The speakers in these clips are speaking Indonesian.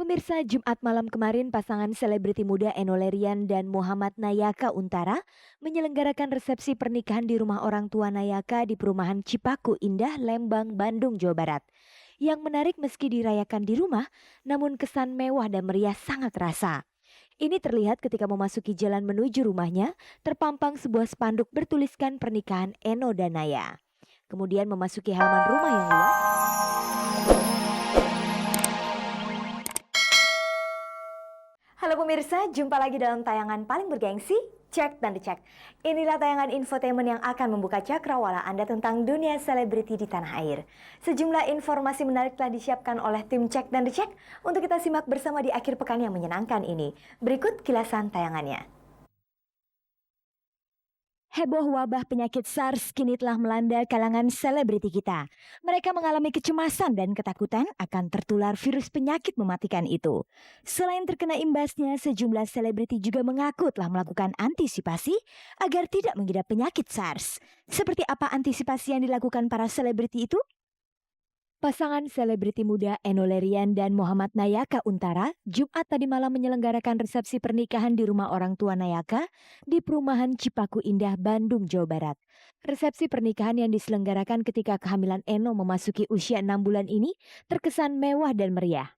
Pemirsa, Jumat malam kemarin pasangan selebriti muda Enno Lerian dan Muhammad Nayaka Untara menyelenggarakan resepsi pernikahan di rumah orang tua Nayaka di perumahan Cipaku Indah, Lembang, Bandung, Jawa Barat. Yang menarik meski dirayakan di rumah, namun kesan mewah dan meriah sangat terasa. Ini terlihat ketika memasuki jalan menuju rumahnya, terpampang sebuah spanduk bertuliskan pernikahan Enno dan Naya. Kemudian memasuki halaman rumah yang luas. Halo pemirsa, jumpa lagi dalam tayangan paling bergengsi, Cek dan Dicek. Inilah tayangan infotainment yang akan membuka cakrawala Anda tentang dunia selebriti di tanah air. Sejumlah informasi menarik telah disiapkan oleh tim Cek dan Dicek untuk kita simak bersama di akhir pekan yang menyenangkan ini. Berikut kilasan tayangannya. Heboh wabah penyakit SARS kini telah melanda kalangan selebriti kita. Mereka mengalami kecemasan dan ketakutan akan tertular virus penyakit mematikan itu. Selain terkena imbasnya, sejumlah selebriti juga mengaku telah melakukan antisipasi agar tidak mengidap penyakit SARS. Seperti apa antisipasi yang dilakukan para selebriti itu? Pasangan selebriti muda Enno Lerian dan Muhammad Nayaka Untara Jumat tadi malam menyelenggarakan resepsi pernikahan di rumah orang tua Nayaka di perumahan Cipaku Indah, Bandung, Jawa Barat. Resepsi pernikahan yang diselenggarakan ketika kehamilan Enno memasuki usia 6 bulan ini terkesan mewah dan meriah.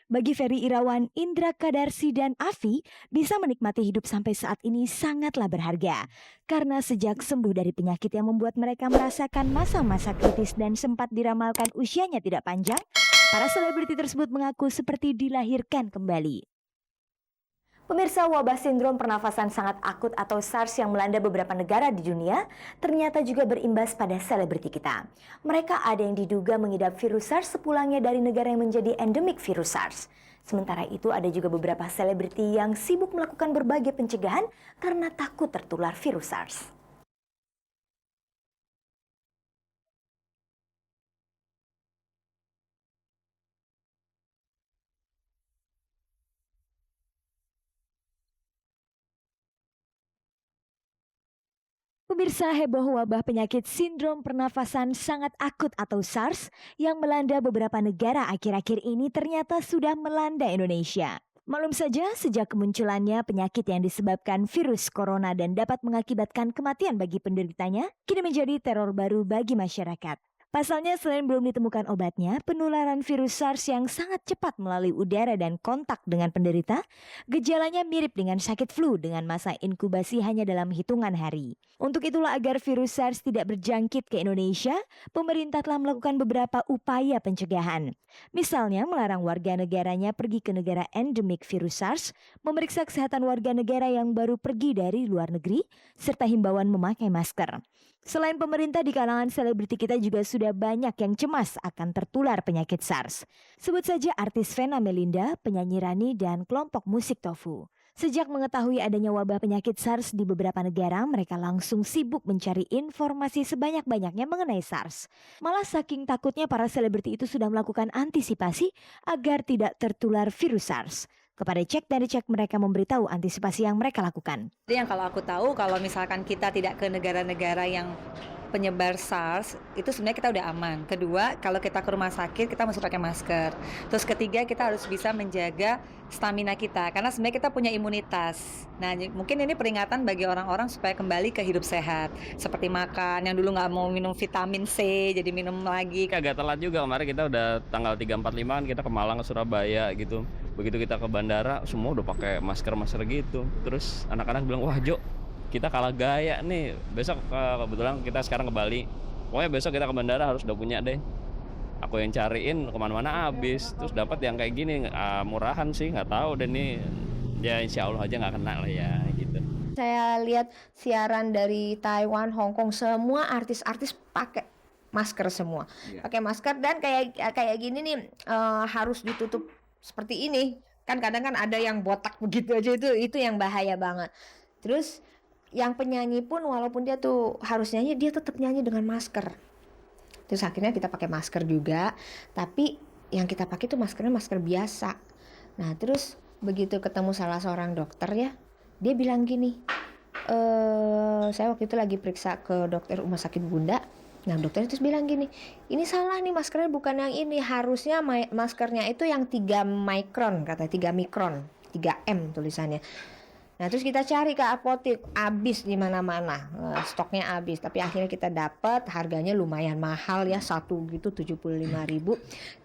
Bagi Ferry Irawan, Indra Kadarsi, dan Afi, bisa menikmati hidup sampai saat ini sangatlah berharga. Karena sejak sembuh dari penyakit yang membuat mereka merasakan masa-masa kritis dan sempat diramalkan usianya tidak panjang, para selebriti tersebut mengaku seperti dilahirkan kembali. Pemirsa, wabah sindrom pernafasan sangat akut atau SARS yang melanda beberapa negara di dunia ternyata juga berimbas pada selebriti kita. Mereka ada yang diduga mengidap virus SARS sepulangnya dari negara yang menjadi endemik virus SARS. Sementara itu ada juga beberapa selebriti yang sibuk melakukan berbagai pencegahan karena takut tertular virus SARS. Pemirsa, heboh wabah penyakit sindrom pernafasan sangat akut atau SARS yang melanda beberapa negara akhir-akhir ini ternyata sudah melanda Indonesia. Malum saja sejak kemunculannya penyakit yang disebabkan virus corona dan dapat mengakibatkan kematian bagi penderitanya, kini menjadi teror baru bagi masyarakat. Pasalnya selain belum ditemukan obatnya, penularan virus SARS yang sangat cepat melalui udara dan kontak dengan penderita, gejalanya mirip dengan sakit flu dengan masa inkubasi hanya dalam hitungan hari. Untuk itulah agar virus SARS tidak berjangkit ke Indonesia, pemerintah telah melakukan beberapa upaya pencegahan. Misalnya melarang warga negaranya pergi ke negara endemik virus SARS, memeriksa kesehatan warga negara yang baru pergi dari luar negeri, serta himbauan memakai masker. Selain pemerintah, di kalangan selebriti kita juga sudah banyak yang cemas akan tertular penyakit SARS. Sebut saja artis Vena Melinda, penyanyi Rani, dan kelompok musik Tofu. Sejak mengetahui adanya wabah penyakit SARS di beberapa negara, mereka langsung sibuk mencari informasi sebanyak-banyaknya mengenai SARS. Malah saking takutnya para selebriti itu sudah melakukan antisipasi agar tidak tertular virus SARS. Kepada Cek dan Dicek mereka memberitahu antisipasi yang mereka lakukan. Jadi yang kalau aku tahu, kalau misalkan kita tidak ke negara-negara yang penyebar SARS, itu sebenarnya kita udah aman. Kedua, kalau kita ke rumah sakit, kita mesti pakai masker. Terus ketiga, kita harus bisa menjaga stamina kita, karena sebenarnya kita punya imunitas. Nah, mungkin ini peringatan bagi orang-orang supaya kembali ke hidup sehat. Seperti makan, yang dulu nggak mau minum vitamin C, jadi minum lagi. Agak telat juga, kemarin kita udah tanggal 3, 4, 5 kan kita ke Malang, ke Surabaya gitu. Begitu kita ke bandara, semua udah pakai masker-masker gitu. Terus anak-anak bilang, wah Jo, kita kalah gaya nih. Besok kebetulan kita sekarang ke Bali. Pokoknya besok kita ke bandara harus udah punya deh. Aku yang cariin kemana-mana habis. Terus dapat yang kayak gini, murahan sih, nggak tahu deh nih. Ya insya Allah aja nggak kena lah ya gitu. Saya lihat siaran dari Taiwan, Hong Kong, semua artis-artis pakai masker semua. Iya. Pakai masker dan kayak gini nih harus ditutup seperti ini. Kan kadang kan ada yang botak begitu aja, itu yang bahaya banget. Terus yang penyanyi pun walaupun dia tuh harus nyanyi, dia tetap nyanyi dengan masker. Terus akhirnya kita pakai masker juga, tapi yang kita pakai tuh maskernya masker biasa. Nah terus begitu ketemu salah seorang dokter ya, dia bilang gini, saya waktu itu lagi periksa ke dokter rumah sakit Bunda, Nah dokter terus bilang gini, ini salah nih maskernya bukan yang ini, harusnya maskernya itu yang 3 mikron, kata 3 mikron, 3M tulisannya. Nah terus kita cari ke apotek, habis di mana-mana, stoknya habis. Tapi akhirnya kita dapat, harganya lumayan mahal ya, satu gitu 75.000.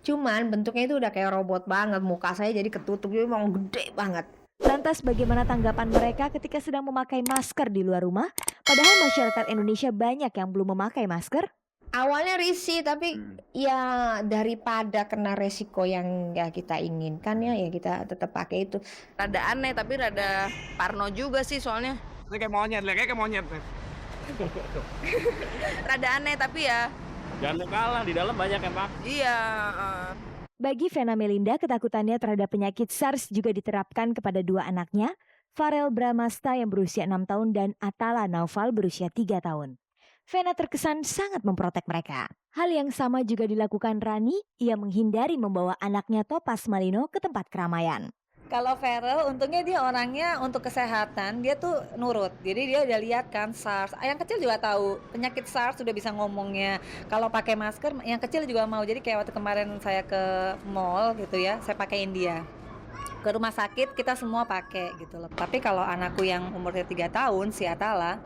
Cuman bentuknya itu udah kayak robot banget, muka saya jadi ketutup, jadi emang gede banget. Lantas bagaimana tanggapan mereka ketika sedang memakai masker di luar rumah? Padahal masyarakat Indonesia banyak yang belum memakai masker. Awalnya risih, tapi ya daripada kena resiko yang ya kita inginkan ya kita tetap pakai itu. Rada aneh tapi rada parno juga sih soalnya. Ini kayak monyet, kayak monyet. Rada aneh tapi ya Jangan kalah, di dalam banyak yang pakai. iya. Bagi Vena Melinda, ketakutannya terhadap penyakit SARS juga diterapkan kepada 2 anaknya, Farel Bramasta yang berusia 6 tahun dan Atala Naufal berusia 3 tahun. Vena terkesan sangat memprotek mereka. Hal yang sama juga dilakukan Rani, ia menghindari membawa anaknya Topas Malino ke tempat keramaian. Kalau Farel, untungnya dia orangnya untuk kesehatan, dia tuh nurut. Jadi dia udah lihat kan SARS. Yang kecil juga tahu, penyakit SARS sudah bisa ngomongnya. Kalau pakai masker, yang kecil juga mau. Jadi kayak waktu kemarin saya ke mall gitu ya, saya pakaiin dia. Ke rumah sakit kita semua pakai gitu loh. Tapi kalau anakku yang umurnya 3 tahun, si Atala,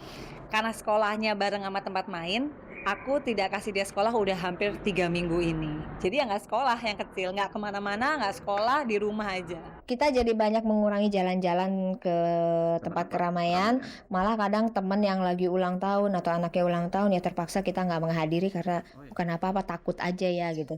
karena sekolahnya bareng sama tempat main, aku tidak kasih dia sekolah udah hampir 3 minggu ini. Jadi ya nggak sekolah yang kecil, nggak kemana-mana, nggak sekolah, di rumah aja. Kita jadi banyak mengurangi jalan-jalan ke tempat keramaian. Malah kadang temen yang lagi ulang tahun atau anaknya ulang tahun ya terpaksa kita nggak menghadiri karena bukan apa-apa, takut aja ya gitu.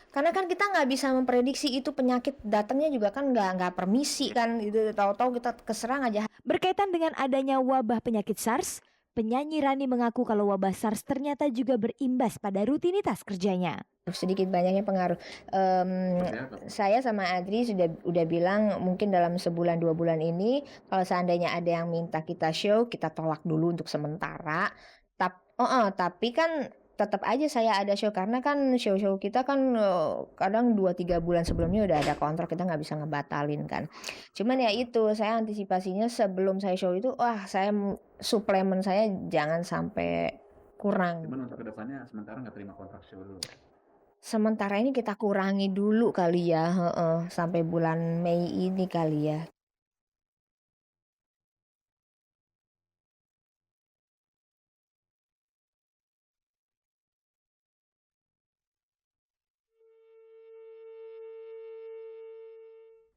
Karena kan kita nggak bisa memprediksi itu penyakit datangnya juga kan nggak permisi kan, itu tahu-tahu kita keserang aja. Berkaitan dengan adanya wabah penyakit SARS, penyanyi Rani mengaku kalau wabah SARS ternyata juga berimbas pada rutinitas kerjanya. Sedikit banyaknya pengaruh. Saya sama Adri udah bilang mungkin dalam sebulan 2 bulan ini kalau seandainya ada yang minta kita show, kita tolak dulu untuk sementara. Tapi kan tetap aja saya ada show karena kan show-show kita kan kadang 2-3 bulan sebelumnya udah ada kontrak, kita nggak bisa ngebatalin kan. Cuman ya itu saya antisipasinya sebelum saya show itu, saya suplemen saya jangan sampai kurang. Cuman untuk kedepannya sementara nggak terima kontrak show dulu. Sementara ini kita kurangi dulu kali ya, sampai bulan Mei ini kali ya.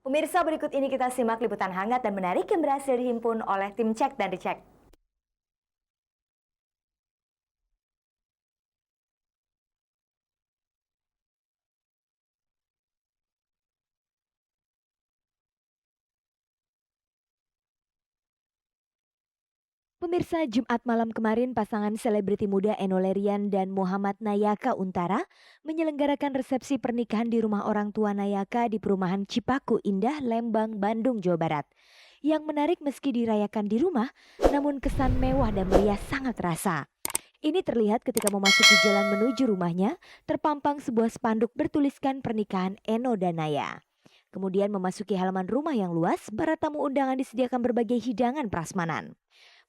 Pemirsa, berikut ini kita simak liputan hangat dan menarik yang berhasil dihimpun oleh tim Cek dan Dicek. Pemirsa, Jumat malam kemarin pasangan selebriti muda Enno Lerian dan Muhammad Nayaka Untara menyelenggarakan resepsi pernikahan di rumah orang tua Nayaka di perumahan Cipaku Indah, Lembang, Bandung, Jawa Barat. Yang menarik meski dirayakan di rumah, namun kesan mewah dan meriah sangat terasa. Ini terlihat ketika memasuki jalan menuju rumahnya, terpampang sebuah spanduk bertuliskan pernikahan Enno dan Naya. Kemudian memasuki halaman rumah yang luas, para tamu undangan disediakan berbagai hidangan prasmanan.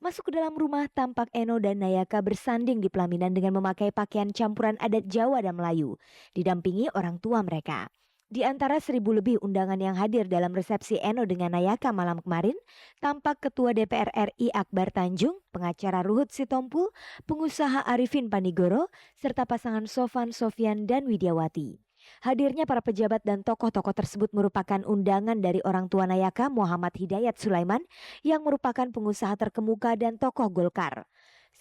Masuk ke dalam rumah, tampak Enno dan Nayaka bersanding di pelaminan dengan memakai pakaian campuran adat Jawa dan Melayu, didampingi orang tua mereka. Di antara 1.000 lebih undangan yang hadir dalam resepsi Enno dengan Nayaka malam kemarin, tampak Ketua DPR RI Akbar Tanjung, pengacara Ruhut Sitompul, pengusaha Arifin Panigoro, serta pasangan Sofan Sofian dan Widiawati. Hadirnya para pejabat dan tokoh-tokoh tersebut merupakan undangan dari orang tua Nayaka, Muhammad Hidayat Sulaiman, yang merupakan pengusaha terkemuka dan tokoh Golkar.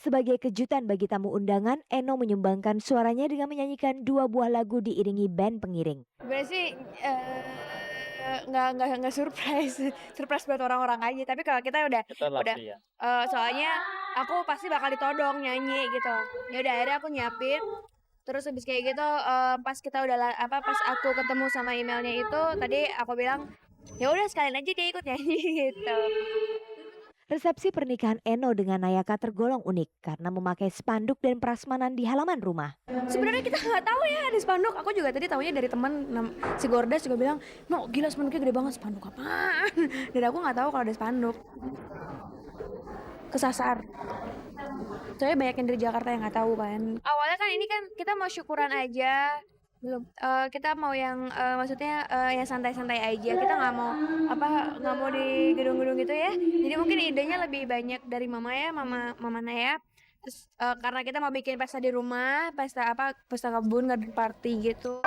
Sebagai kejutan bagi tamu undangan, Enno menyumbangkan suaranya dengan menyanyikan 2 buah lagu diiringi band pengiring. Sebenarnya sih nggak surprise buat orang-orang aja. Tapi kalau kita udah soalnya aku pasti bakal ditodong nyanyi gitu. Ya udah akhirnya aku nyiapin. Terus habis kayak gitu pas kita udah pas aku ketemu sama emailnya itu tadi aku bilang ya udah sekalian aja dia ikut nyanyi gitu. Resepsi pernikahan Enno dengan Nayaka tergolong unik karena memakai spanduk dan prasmanan di halaman rumah. Sebenarnya kita nggak tahu ya ada spanduk. Aku juga tadi taunya dari teman si Gordas juga bilang, "No, gila spanduknya gede banget, spanduk apaan?" Dan aku nggak tahu kalau ada spanduk. Kesasar. Soalnya banyak yang dari Jakarta yang nggak tahu kan. Awalnya kan ini kan kita mau syukuran aja, belum. Kita mau yang maksudnya yang santai-santai aja. Kita nggak mau di gedung-gedung gitu ya. Jadi mungkin idenya lebih banyak dari mama Naya. Terus karena kita mau bikin pesta di rumah, pesta kebun, garden party gitu.